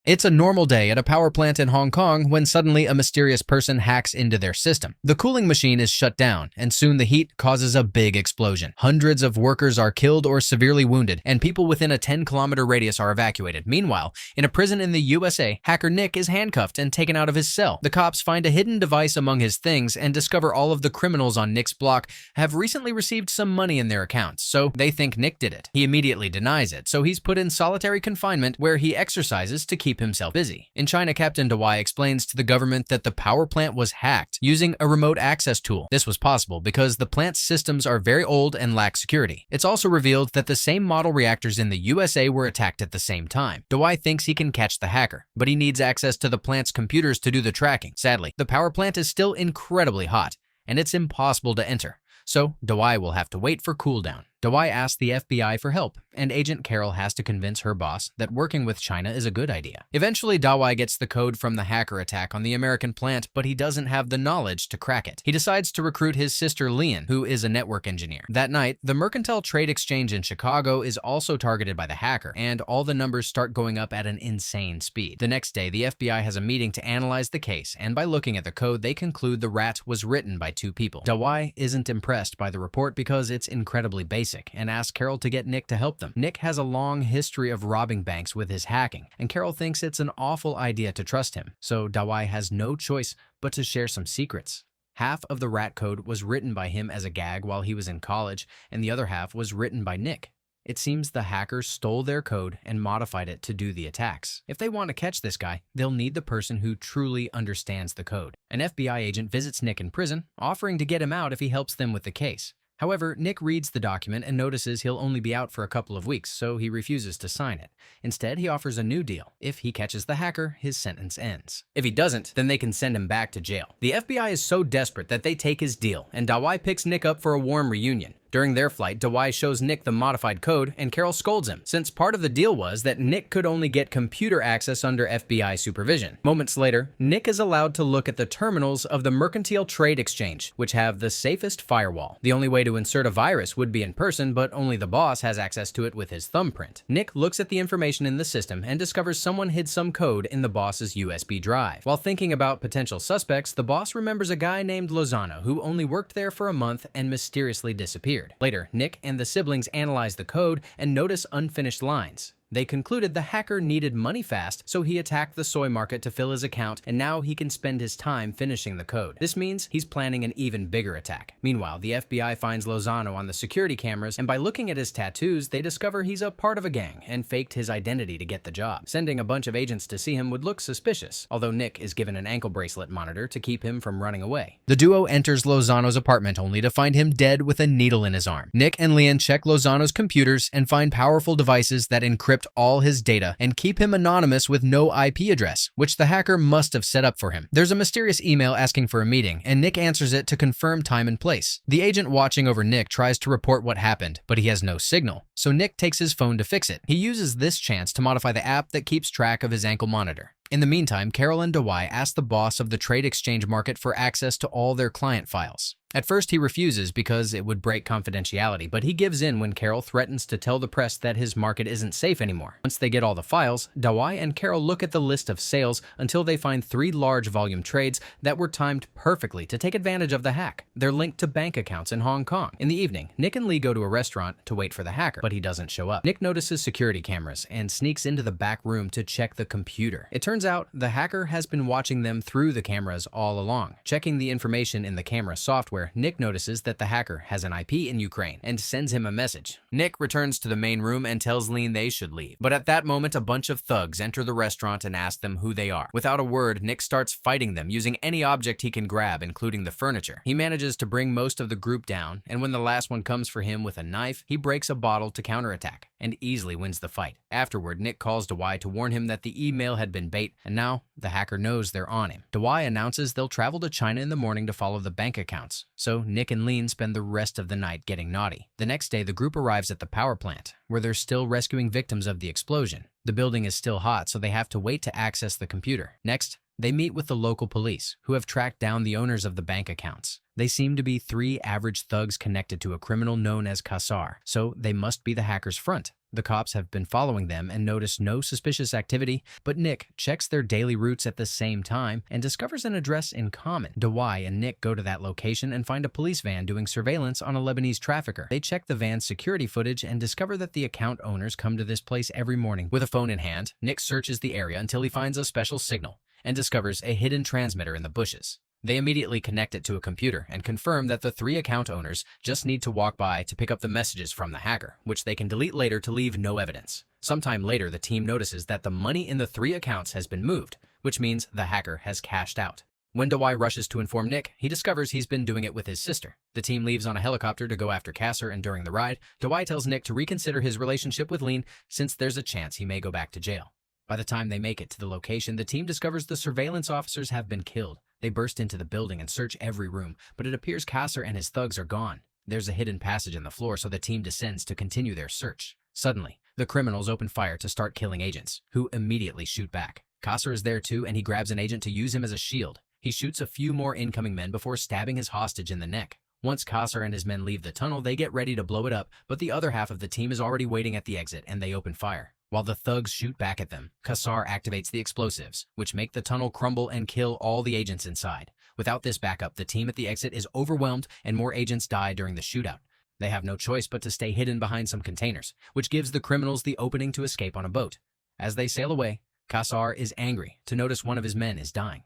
It's a normal day at a power plant in Hong Kong when suddenly a mysterious person hacks into their system. The cooling machine is shut down, and soon the heat causes a big explosion. Hundreds of workers are killed or severely wounded, and people within a 10-kilometer radius are evacuated. Meanwhile, in a prison in the USA, hacker Nick is handcuffed and taken out of his cell. The cops find a hidden device among his things and discover all of the criminals on Nick's block have recently received some money in their accounts, so they think Nick did it. He immediately denies it, so he's put in solitary confinement where he exercises to keep himself busy. In China, Captain Dawai explains to the government that the power plant was hacked using a remote access tool. This was possible because the plant's systems are very old and lack security. It's also revealed that the same model reactors in the USA were attacked at the same time. Dawai thinks he can catch the hacker, but he needs access to the plant's computers to do the tracking. Sadly, the power plant is still incredibly hot, and it's impossible to enter. So, Dawai will have to wait for cooldown. Dawai asks the FBI for help, and Agent Carol has to convince her boss that working with China is a good idea. Eventually, Dawai gets the code from the hacker attack on the American plant, but he doesn't have the knowledge to crack it. He decides to recruit his sister Lian, who is a network engineer. That night, the Mercantile Trade Exchange in Chicago is also targeted by the hacker, and all the numbers start going up at an insane speed. The next day, the FBI has a meeting to analyze the case, and by looking at the code, they conclude the rat was written by two people. Dawai isn't impressed by the report because it's incredibly basic, and asks Carol to get Nick to help them. Nick has a long history of robbing banks with his hacking, and Carol thinks it's an awful idea to trust him, so Dawai has no choice but to share some secrets. Half of the rat code was written by him as a gag while he was in college, and the other half was written by Nick. It seems the hackers stole their code and modified it to do the attacks. If they want to catch this guy, they'll need the person who truly understands the code. An FBI agent visits Nick in prison, offering to get him out if he helps them with the case. However, Nick reads the document and notices he'll only be out for a couple of weeks, so he refuses to sign it. Instead, he offers a new deal. If he catches the hacker, his sentence ends. If he doesn't, then they can send him back to jail. The FBI is so desperate that they take his deal, and Dawai picks Nick up for a warm reunion. During their flight, Dawai shows Nick the modified code, and Carol scolds him, since part of the deal was that Nick could only get computer access under FBI supervision. Moments later, Nick is allowed to look at the terminals of the Mercantile Trade Exchange, which have the safest firewall. The only way to insert a virus would be in person, but only the boss has access to it with his thumbprint. Nick looks at the information in the system and discovers someone hid some code in the boss's USB drive. While thinking about potential suspects, the boss remembers a guy named Lozano who only worked there for a month and mysteriously disappeared. Later, Nick and the siblings analyze the code and notice unfinished lines. They concluded the hacker needed money fast, so he attacked the soy market to fill his account, and now he can spend his time finishing the code. This means he's planning an even bigger attack. Meanwhile, the FBI finds Lozano on the security cameras, and by looking at his tattoos, they discover he's a part of a gang and faked his identity to get the job. Sending a bunch of agents to see him would look suspicious, although Nick is given an ankle bracelet monitor to keep him from running away. The duo enters Lozano's apartment only to find him dead with a needle in his arm. Nick and Lian check Lozano's computers and find powerful devices that encrypt all his data and keep him anonymous with no IP address, which the hacker must have set up for him. There's a mysterious email asking for a meeting, and Nick answers it to confirm time and place. The agent watching over Nick tries to report what happened, but he has no signal, so Nick takes his phone to fix it. He uses this chance to modify the app that keeps track of his ankle monitor. In the meantime, Carol and Dawai ask the boss of the trade exchange market for access to all their client files. At first, he refuses because it would break confidentiality, but he gives in when Carol threatens to tell the press that his market isn't safe anymore. Once they get all the files, Dawai and Carol look at the list of sales until they find 3 large volume trades that were timed perfectly to take advantage of the hack. They're linked to bank accounts in Hong Kong. In the evening, Nick and Lee go to a restaurant to wait for the hacker, but he doesn't show up. Nick notices security cameras and sneaks into the back room to check the computer. It turns out the hacker has been watching them through the cameras all along. Checking the information in the camera software, Nick notices that the hacker has an IP in Ukraine and sends him a message. Nick returns to the main room and tells Lean they should leave. But at that moment, a bunch of thugs enter the restaurant and ask them who they are. Without a word, Nick starts fighting them using any object he can grab, including the furniture. He manages to bring most of the group down, and when the last one comes for him with a knife, he breaks a bottle to counterattack and easily wins the fight. Afterward, Nick calls Dawai to warn him that the email had been bait, and now the hacker knows they're on him. Dawai announces they'll travel to China in the morning to follow the bank accounts, so Nick and Lean spend the rest of the night getting naughty. The next day, the group arrives at the power plant, where they're still rescuing victims of the explosion. The building is still hot, so they have to wait to access the computer. Next, they meet with the local police, who have tracked down the owners of the bank accounts. They seem to be 3 average thugs connected to a criminal known as Kassar, so they must be the hacker's front. The cops have been following them and notice no suspicious activity, but Nick checks their daily routes at the same time and discovers an address in common. Dawai and Nick go to that location and find a police van doing surveillance on a Lebanese trafficker. They check the van's security footage and discover that the account owners come to this place every morning. With a phone in hand, Nick searches the area until he finds a special signal and discovers a hidden transmitter in the bushes. They immediately connect it to a computer and confirm that the 3 account owners just need to walk by to pick up the messages from the hacker, which they can delete later to leave no evidence. Sometime later, the team notices that the money in the 3 accounts has been moved, which means the hacker has cashed out. When Dawai rushes to inform Nick, he discovers he's been doing it with his sister. The team leaves on a helicopter to go after Kasser, and during the ride, Dawai tells Nick to reconsider his relationship with Lean since there's a chance he may go back to jail. By the time they make it to the location, the team discovers the surveillance officers have been killed. They burst into the building and search every room, but it appears Kasser and his thugs are gone. There's a hidden passage in the floor, so the team descends to continue their search. Suddenly, the criminals open fire to start killing agents, who immediately shoot back. Kasser is there too, and he grabs an agent to use him as a shield. He shoots a few more incoming men before stabbing his hostage in the neck. Once Kasser and his men leave the tunnel, they get ready to blow it up, but the other half of the team is already waiting at the exit, and they open fire. While the thugs shoot back at them, Kasser activates the explosives, which make the tunnel crumble and kill all the agents inside. Without this backup, the team at the exit is overwhelmed and more agents die during the shootout. They have no choice but to stay hidden behind some containers, which gives the criminals the opening to escape on a boat. As they sail away, Kasser is angry to notice one of his men is dying.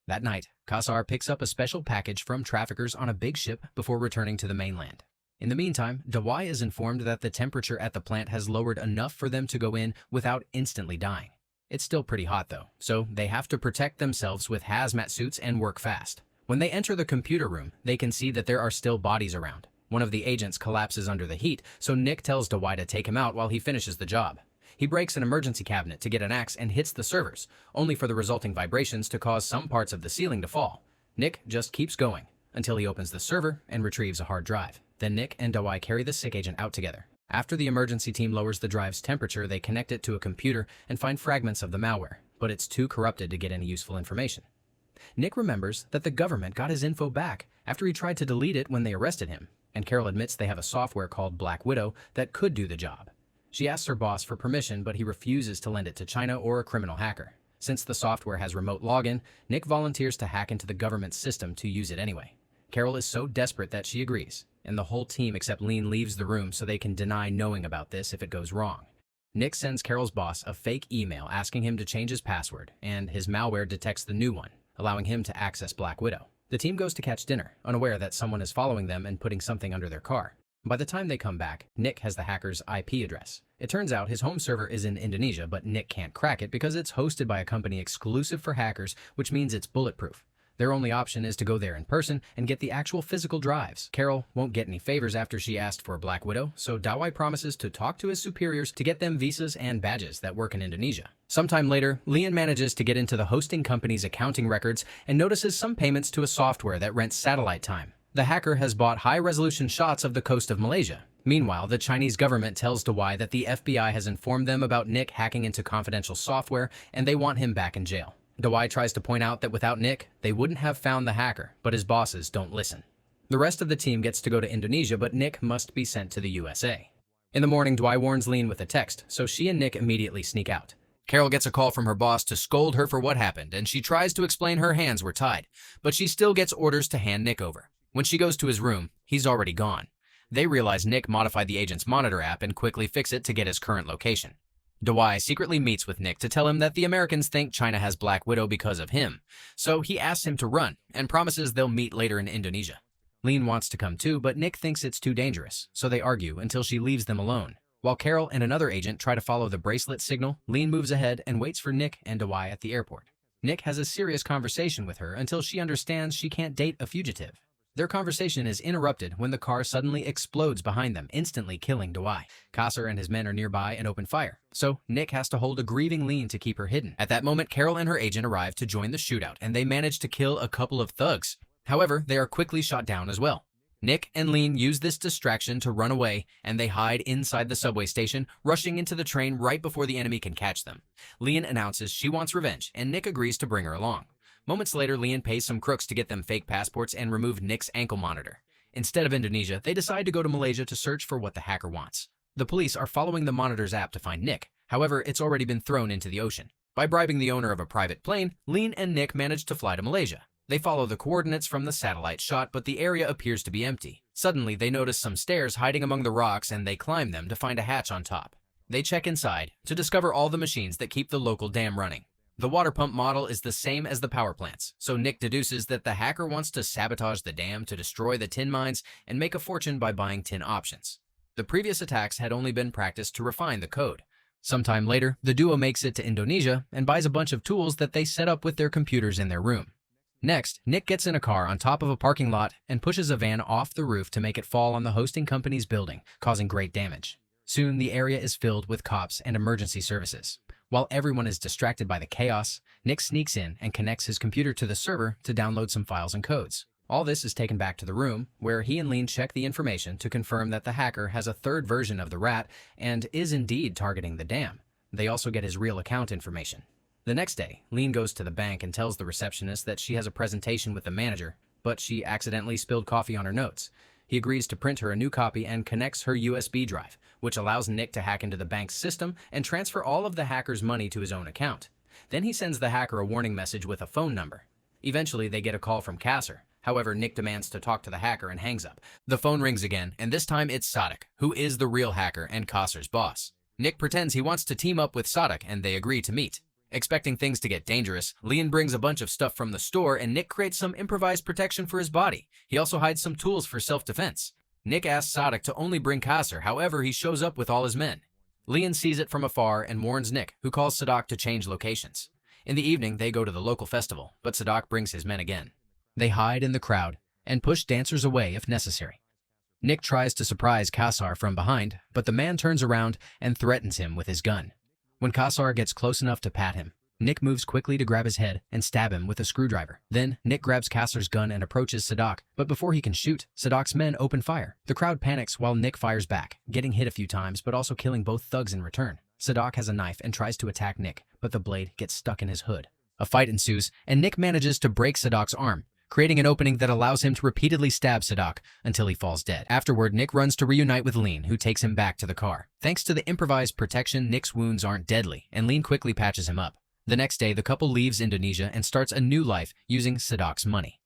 That night, Kasser picks up a special package from traffickers on a big ship before returning to the mainland. In the meantime, Dawai is informed that the temperature at the plant has lowered enough for them to go in without instantly dying. It's still pretty hot though, so they have to protect themselves with hazmat suits and work fast. When they enter the computer room, they can see that there are still bodies around. One of the agents collapses under the heat, so Nick tells Dawai to take him out while he finishes the job. He breaks an emergency cabinet to get an axe and hits the servers, only for the resulting vibrations to cause some parts of the ceiling to fall. Nick just keeps going until he opens the server and retrieves a hard drive. Then Nick and Dawai carry the sick agent out together. After the emergency team lowers the drive's temperature, they connect it to a computer and find fragments of the malware, but it's too corrupted to get any useful information. Nick remembers that the government got his info back after he tried to delete it when they arrested him, and Carol admits they have a software called Black Widow that could do the job. She asks her boss for permission, but he refuses to lend it to China or a criminal hacker. Since the software has remote login, Nick volunteers to hack into the government's system to use it anyway. Carol is so desperate that she agrees, and the whole team except Lean leaves the room so they can deny knowing about this if it goes wrong. Nick sends Carol's boss a fake email asking him to change his password, and his malware detects the new one, allowing him to access Black Widow. The team goes to catch dinner, unaware that someone is following them and putting something under their car. By the time they come back, Nick has the hacker's IP address. It turns out his home server is in Indonesia, but Nick can't crack it because it's hosted by a company exclusive for hackers, which means it's bulletproof. Their only option is to go there in person and get the actual physical drives. Carol won't get any favors after she asked for Black Widow, so Dawai promises to talk to his superiors to get them visas and badges that work in Indonesia. Sometime later, Leon manages to get into the hosting company's accounting records and notices some payments to a software that rents satellite time. The hacker has bought high-resolution shots of the coast of Malaysia. Meanwhile, the Chinese government tells Dawai that the FBI has informed them about Nick hacking into confidential software and they want him back in jail. Dawai tries to point out that without Nick, they wouldn't have found the hacker, but his bosses don't listen. The rest of the team gets to go to Indonesia, but Nick must be sent to the USA. In the morning, Dawai warns Lean with a text, so she and Nick immediately sneak out. Carol gets a call from her boss to scold her for what happened, and she tries to explain her hands were tied, but she still gets orders to hand Nick over. When she goes to his room, he's already gone. They realize Nick modified the agent's monitor app and quickly fix it to get his current location. Dawai secretly meets with Nick to tell him that the Americans think China has Black Widow because of him, so he asks him to run and promises they'll meet later in Indonesia. Lean wants to come too, but Nick thinks it's too dangerous, so they argue until she leaves them alone. While Carol and another agent try to follow the bracelet signal, Lean moves ahead and waits for Nick and Dawai at the airport. Nick has a serious conversation with her until she understands she can't date a fugitive. Their conversation is interrupted when the car suddenly explodes behind them, instantly killing Dawai. Kasser and his men are nearby and open fire, so Nick has to hold a grieving Lean to keep her hidden. At that moment, Carol and her agent arrive to join the shootout, and they manage to kill a couple of thugs. However, they are quickly shot down as well. Nick and Lean use this distraction to run away, and they hide inside the subway station, rushing into the train right before the enemy can catch them. Lean announces she wants revenge, and Nick agrees to bring her along. Moments later, Leon pays some crooks to get them fake passports and remove Nick's ankle monitor. Instead of Indonesia, they decide to go to Malaysia to search for what the hacker wants. The police are following the Monitor's app to find Nick. However, it's already been thrown into the ocean. By bribing the owner of a private plane, Lean and Nick manage to fly to Malaysia. They follow the coordinates from the satellite shot, but the area appears to be empty. Suddenly, they notice some stairs hiding among the rocks and they climb them to find a hatch on top. They check inside to discover all the machines that keep the local dam running. The water pump model is the same as the power plants, so Nick deduces that the hacker wants to sabotage the dam to destroy the tin mines and make a fortune by buying tin options. The previous attacks had only been practiced to refine the code. Sometime later, the duo makes it to Indonesia and buys a bunch of tools that they set up with their computers in their room. Next, Nick gets in a car on top of a parking lot and pushes a van off the roof to make it fall on the hosting company's building, causing great damage. Soon, the area is filled with cops and emergency services. While everyone is distracted by the chaos, Nick sneaks in and connects his computer to the server to download some files and codes. All this is taken back to the room, where he and Lean check the information to confirm that the hacker has a third version of the rat and is indeed targeting the dam. They also get his real account information. The next day, Lean goes to the bank and tells the receptionist that she has a presentation with the manager, but she accidentally spilled coffee on her notes. He agrees to print her a new copy and connects her USB drive, which allows Nick to hack into the bank's system and transfer all of the hacker's money to his own account. Then he sends the hacker a warning message with a phone number. Eventually, they get a call from Kasser. However, Nick demands to talk to the hacker and hangs up. The phone rings again, and this time it's Sadak, who is the real hacker and Kasser's boss. Nick pretends he wants to team up with Sadak, and they agree to meet. Expecting things to get dangerous, Leon brings a bunch of stuff from the store and Nick creates some improvised protection for his body. He also hides some tools for self-defense. Nick asks Sadak to only bring Kasser, however he shows up with all his men. Leon sees it from afar and warns Nick, who calls Sadak to change locations. In the evening, they go to the local festival, but Sadak brings his men again. They hide in the crowd and push dancers away if necessary. Nick tries to surprise Kasser from behind, but the man turns around and threatens him with his gun. When Kasser gets close enough to pat him, Nick moves quickly to grab his head and stab him with a screwdriver. Then, Nick grabs Kasser's gun and approaches Sadak, but before he can shoot, Sadak's men open fire. The crowd panics while Nick fires back, getting hit a few times but also killing both thugs in return. Sadak has a knife and tries to attack Nick, but the blade gets stuck in his hood. A fight ensues, and Nick manages to break Sadak's arm, creating an opening that allows him to repeatedly stab Sadak until he falls dead. Afterward, Nick runs to reunite with Lean, who takes him back to the car. Thanks to the improvised protection, Nick's wounds aren't deadly, and Lean quickly patches him up. The next day, the couple leaves Indonesia and starts a new life using Sadak's money.